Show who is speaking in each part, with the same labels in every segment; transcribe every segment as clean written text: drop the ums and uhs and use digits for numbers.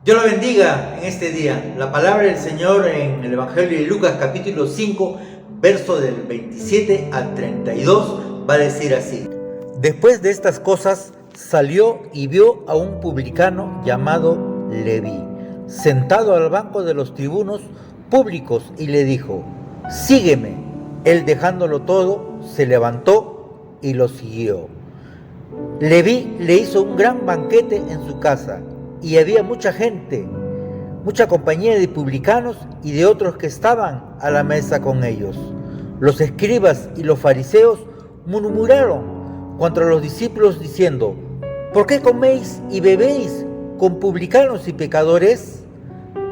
Speaker 1: Dios lo bendiga en este día. La palabra del Señor en el Evangelio de Lucas capítulo 5, verso del 27 al 32 va a decir así. Después de estas cosas salió y vio a un publicano llamado Leví, sentado al banco de los tribunos públicos, y le dijo: sígueme. Él, dejándolo todo, se levantó y lo siguió. Leví le hizo un gran banquete en su casa, y había mucha gente, mucha compañía de publicanos y de otros que estaban a la mesa con ellos. Los escribas y los fariseos murmuraron contra los discípulos diciendo: ¿por qué coméis y bebéis con publicanos y pecadores?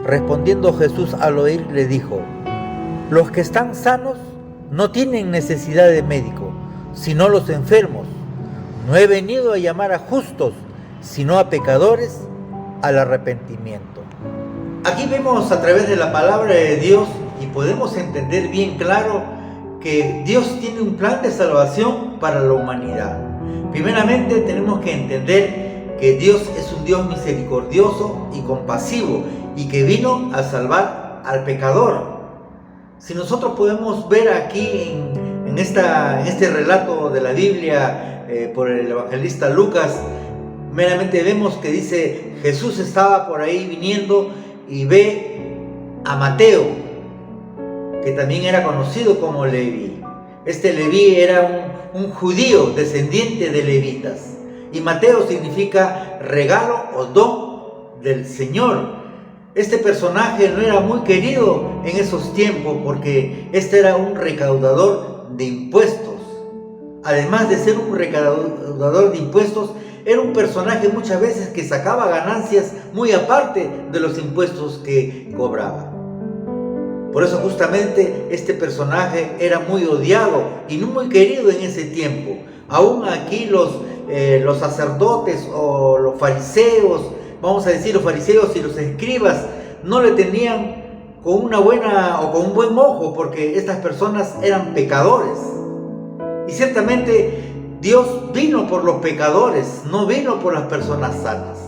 Speaker 1: Respondiendo Jesús al oír le dijo: los que están sanos no tienen necesidad de médico, sino los enfermos. No he venido a llamar a justos, sino a pecadores al arrepentimiento. Aquí vemos a través de la palabra de Dios y podemos entender bien claro que Dios tiene un plan de salvación para la humanidad. Primeramente tenemos que entender que Dios es un Dios misericordioso y compasivo y que vino a salvar al pecador. Si nosotros podemos ver aquí en este relato de la Biblia por el evangelista Lucas, meramente vemos que dice: Jesús estaba por ahí viniendo y ve a Mateo, que también era conocido como Leví. Este Leví era un judío descendiente de levitas, y Mateo significa regalo o don del Señor. Este personaje no era muy querido en esos tiempos porque este era un recaudador de impuestos. Además de ser un recaudador de impuestos, era un personaje muchas veces que sacaba ganancias muy aparte de los impuestos que cobraba. Por eso justamente este personaje era muy odiado y no muy querido en ese tiempo. Aún aquí los sacerdotes o los fariseos, vamos a decir los fariseos y los escribas, no le tenían con una buena o con un buen ojo, porque estas personas eran pecadores. Y ciertamente Dios vino por los pecadores, no vino por las personas sanas.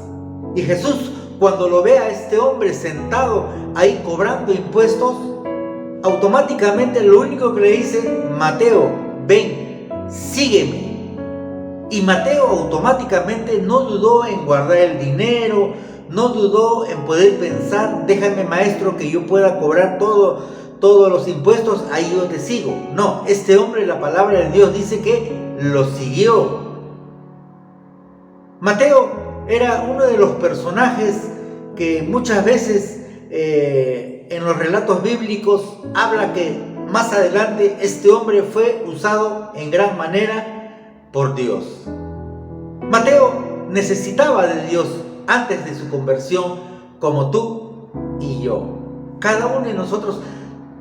Speaker 1: Y Jesús, cuando lo ve a este hombre sentado ahí cobrando impuestos, automáticamente lo único que le dice: Mateo, ven, sígueme. Y Mateo automáticamente no dudó en guardar el dinero, no dudó en poder pensar: déjame, maestro, que yo pueda cobrar todos los impuestos, ahí yo te sigo. No, este hombre, la palabra de Dios dice que lo siguió. Mateo era uno de los personajes que muchas veces en los relatos bíblicos habla que más adelante este hombre fue usado en gran manera por Dios. Mateo necesitaba de Dios antes de su conversión, como tú y yo. Cada uno de nosotros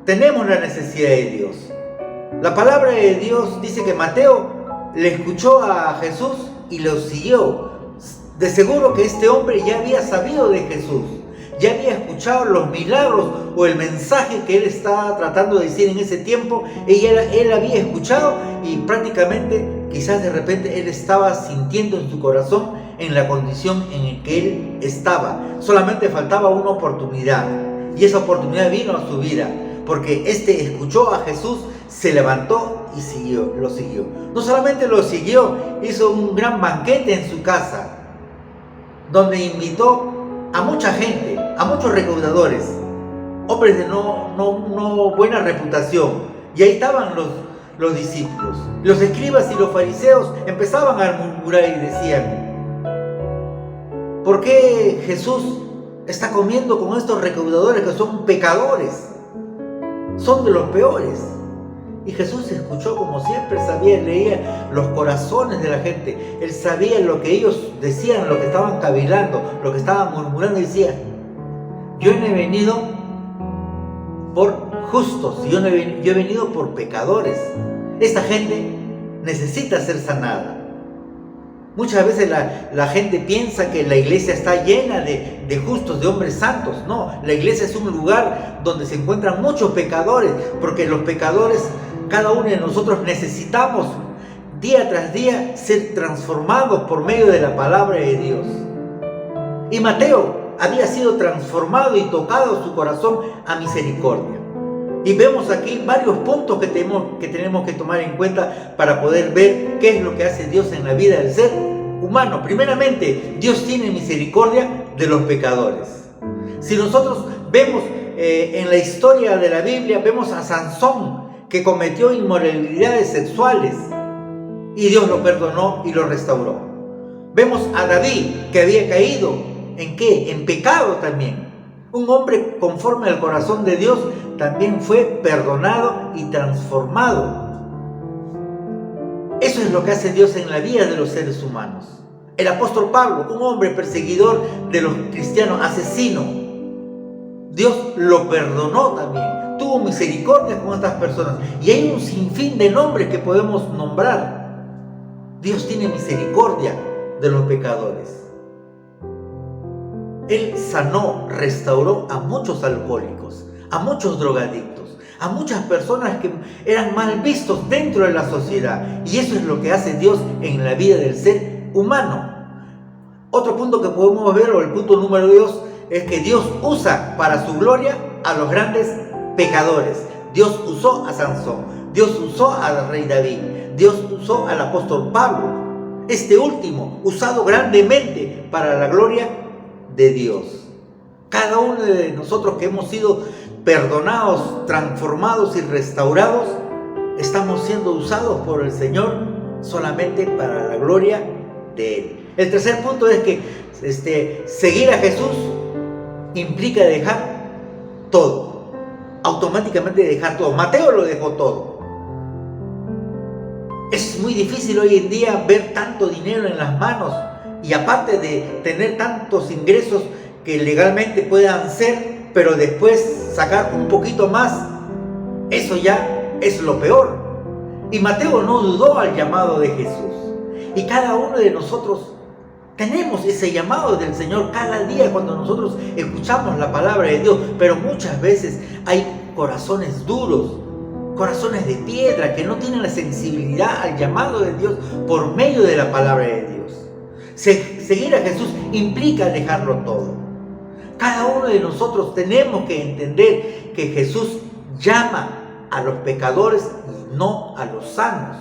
Speaker 1: tenemos la necesidad de Dios. La palabra de Dios dice que Mateo le escuchó a Jesús y lo siguió. De seguro que este hombre ya había sabido de Jesús, ya había escuchado los milagros o el mensaje que él estaba tratando de decir en ese tiempo. Él había escuchado y prácticamente, quizás de repente, él estaba sintiendo en su corazón en la condición en la que él estaba. Solamente faltaba una oportunidad, y esa oportunidad vino a su vida, porque escuchó a Jesús, se levantó y lo siguió. No solamente lo siguió, hizo un gran banquete en su casa, donde invitó a mucha gente, a muchos recaudadores, hombres de no buena reputación. Y ahí estaban los discípulos. Los escribas y los fariseos empezaban a murmurar y decían: ¿por qué Jesús está comiendo con estos recaudadores que son pecadores? Son de los peores. Y Jesús escuchó, como siempre sabía, leía los corazones de la gente. Él sabía lo que ellos decían, lo que estaban cavilando, lo que estaban murmurando, y decía: yo no he venido por justos, yo he venido por pecadores. Esta gente necesita ser sanada. Muchas veces la gente piensa que la iglesia está llena de justos, de hombres santos. No, la iglesia es un lugar donde se encuentran muchos pecadores, porque los pecadores, cada uno de nosotros, necesitamos día tras día ser transformados por medio de la palabra de Dios. Y Mateo había sido transformado y tocado su corazón a misericordia. Y vemos aquí varios puntos que tenemos que tomar en cuenta para poder ver qué es lo que hace Dios en la vida del ser humano. Primeramente, Dios tiene misericordia de los pecadores. Si nosotros vemos en la historia de la Biblia, vemos a Sansón, que cometió inmoralidades sexuales, y Dios lo perdonó y lo restauró. Vemos a David, que había caído, ¿en qué? En pecado también. Un hombre conforme al corazón de Dios también fue perdonado y transformado. Eso es lo que hace Dios en la vida de los seres humanos. El apóstol Pablo, un hombre perseguidor de los cristianos, asesino, Dios lo perdonó también, tuvo misericordia con estas personas. Y hay un sinfín de nombres que podemos nombrar. Dios tiene misericordia de los pecadores. Él sanó, restauró a muchos alcohólicos, a muchos drogadictos, a muchas personas que eran mal vistos dentro de la sociedad. Y eso es lo que hace Dios en la vida del ser humano. Otro punto que podemos ver, o el punto número 2, es que Dios usa para su gloria a los grandes pecadores. Dios usó a Sansón, Dios usó al rey David, Dios usó al apóstol Pablo. Este último, usado grandemente para la gloria de Dios. Cada uno de nosotros que hemos sido perdonados, transformados y restaurados, estamos siendo usados por el Señor solamente para la gloria de Él. El tercer punto es que seguir a Jesús implica dejar todo, automáticamente dejar todo. Mateo lo dejó todo. Es muy difícil hoy en día ver tanto dinero en las manos, y aparte de tener tantos ingresos que legalmente puedan ser, pero después sacar un poquito más, eso ya es lo peor. Y Mateo no dudó al llamado de Jesús. Y cada uno de nosotros tenemos ese llamado del Señor cada día cuando nosotros escuchamos la palabra de Dios, pero muchas veces hay corazones duros, corazones de piedra, que no tienen la sensibilidad al llamado de Dios por medio de la palabra de Dios. Seguir a Jesús implica dejarlo todo. Cada uno de nosotros tenemos que entender que Jesús llama a los pecadores y no a los sanos.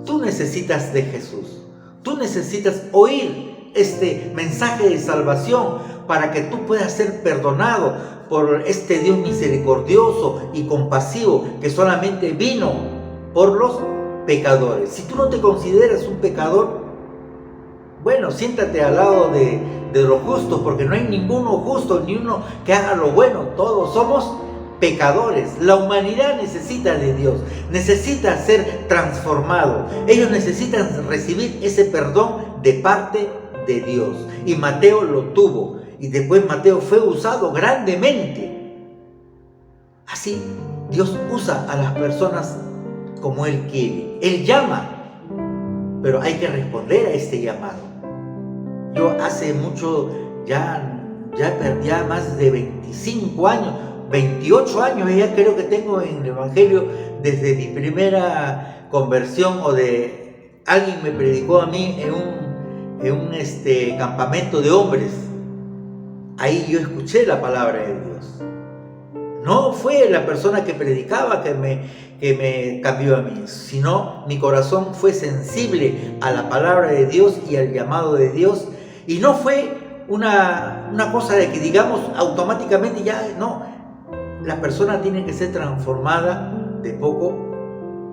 Speaker 1: Tú necesitas de Jesús. Tú necesitas oír este mensaje de salvación para que tú puedas ser perdonado por este Dios misericordioso y compasivo que solamente vino por los pecadores. Si tú no te consideras un pecador, bueno, siéntate al lado de los justos, porque no hay ninguno justo, ni uno que haga lo bueno. Todos somos pecadores. La humanidad necesita de Dios, necesita ser transformado. Ellos necesitan recibir ese perdón de parte de Dios. Y Mateo lo tuvo. Y después Mateo fue usado grandemente. Así, Dios usa a las personas como Él quiere. Él llama, pero hay que responder a este llamado. Yo hace mucho, ya más de 25 años, 28 años ya creo que tengo en el Evangelio, desde mi primera conversión, o de alguien me predicó a mí en un campamento de hombres. Ahí yo escuché la palabra de Dios. No fue la persona que predicaba que me cambió a mí, sino mi corazón fue sensible a la palabra de Dios y al llamado de Dios. Y no fue una cosa de que digamos automáticamente ya, no. La persona tiene que ser transformada de poco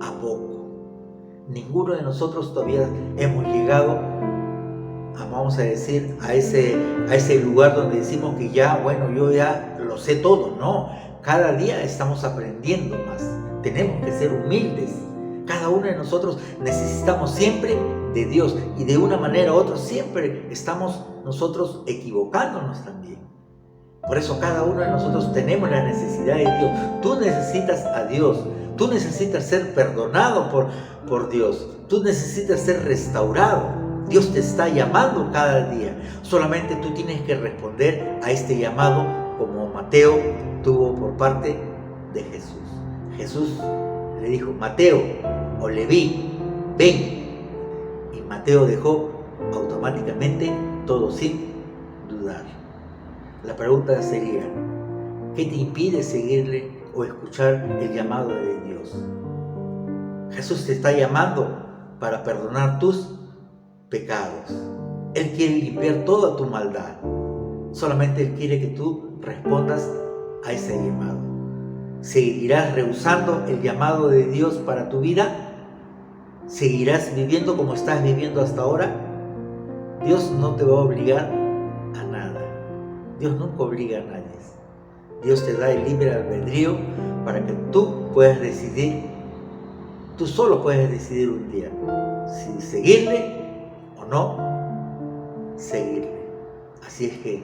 Speaker 1: a poco. Ninguno de nosotros todavía hemos llegado vamos a decir, a ese lugar donde decimos que ya, bueno, yo ya lo sé todo. No, cada día estamos aprendiendo más. Tenemos que ser humildes. Cada uno de nosotros necesitamos siempre de Dios, y de una manera u otra siempre estamos nosotros equivocándonos también. Por eso cada uno de nosotros tenemos la necesidad de Dios. Tú necesitas a Dios. Tú necesitas ser perdonado por Dios. Tú necesitas ser restaurado. Dios te está llamando cada día. Solamente tú tienes que responder a este llamado como Mateo tuvo por parte de Jesús. Jesús le dijo: Mateo o Leví, ven. Y Mateo dejó automáticamente todo sin dudar. La pregunta sería, ¿qué te impide seguirle o escuchar el llamado de Dios? Jesús te está llamando para perdonar tus pecados. Él quiere limpiar toda tu maldad. Solamente Él quiere que tú respondas a ese llamado. ¿Seguirás rehusando el llamado de Dios para tu vida? ¿Seguirás viviendo como estás viviendo hasta ahora? Dios no te va a obligar a nada. Dios nunca obliga a nadie. Dios te da el libre albedrío para que tú puedas decidir. Tú solo puedes decidir un día si seguirle o no seguirle. Así es que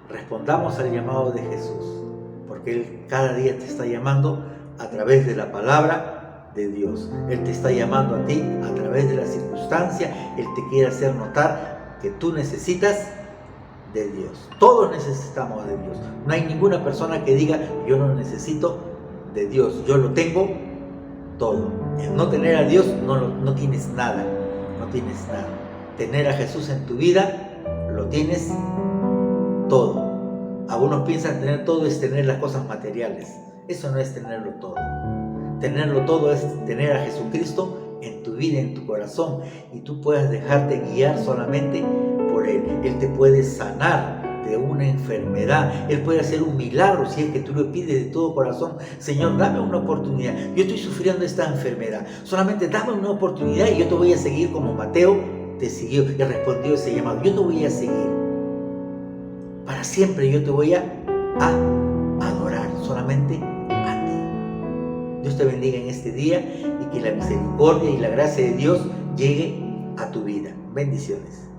Speaker 1: respondamos al llamado de Jesús, porque Él cada día te está llamando a través de la palabra de Dios. Él te está llamando a ti a través de la circunstancia. Él te quiere hacer notar que tú necesitas de Dios. Todos necesitamos de Dios. No hay ninguna persona que diga, yo no necesito de Dios, yo lo tengo todo. El no tener a Dios no tienes nada. No tienes nada. Tener a Jesús en tu vida, lo tienes todo. Algunos piensan tener todo es tener las cosas materiales. Eso no es tenerlo todo. Tenerlo todo es tener a Jesucristo en tu vida, en tu corazón, y tú puedes dejarte guiar solamente por Él. Él te puede sanar de una enfermedad. Él puede hacer un milagro si es que tú lo pides de todo corazón. Señor, dame una oportunidad. Yo estoy sufriendo esta enfermedad. Solamente dame una oportunidad y yo te voy a seguir como Mateo te siguió y respondió ese llamado. Yo te voy a seguir. Para siempre yo te voy a adorar solamente a ti. Dios te bendiga en este día y que la misericordia y la gracia de Dios llegue a tu vida. Bendiciones.